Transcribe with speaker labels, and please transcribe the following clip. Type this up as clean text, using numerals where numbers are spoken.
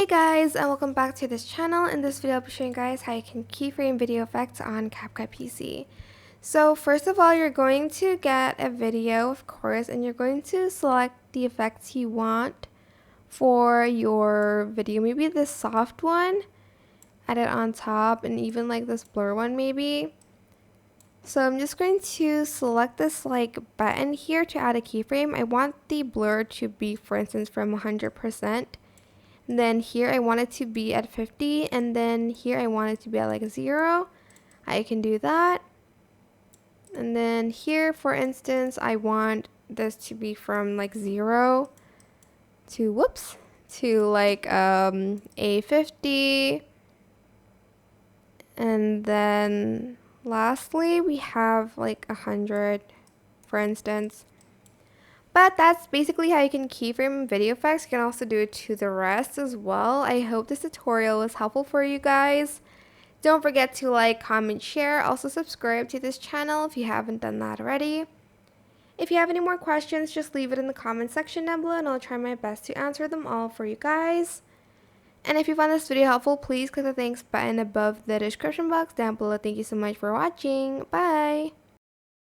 Speaker 1: Hey guys, and welcome back to this channel. In this video I'll be showing you guys how you can keyframe video effects on CapCut PC. So first of all, you're going to get a video, of course, and you're going to select the effects you want for your video. Maybe this soft one, add it on top, and even like this blur one maybe. So I'm just going to select this like button here to add a keyframe. I want the blur to be, for instance, from 100%. And then here I want it to be at 50, and then here I want it to be at like 0. I can do that. And then here, for instance, I want this to be from like 0 to like a 50. And then lastly, we have like 100, for instance. But that's basically how you can keyframe video effects. You can also do it to the rest as well. I hope this tutorial was helpful for you guys. Don't forget to like, comment, share. Also subscribe to this channel if you haven't done that already. If you have any more questions, just leave it in the comment section down below and I'll try my best to answer them all for you guys. And if you found this video helpful, please click the thanks button above the description box down below. Thank you so much for watching. Bye!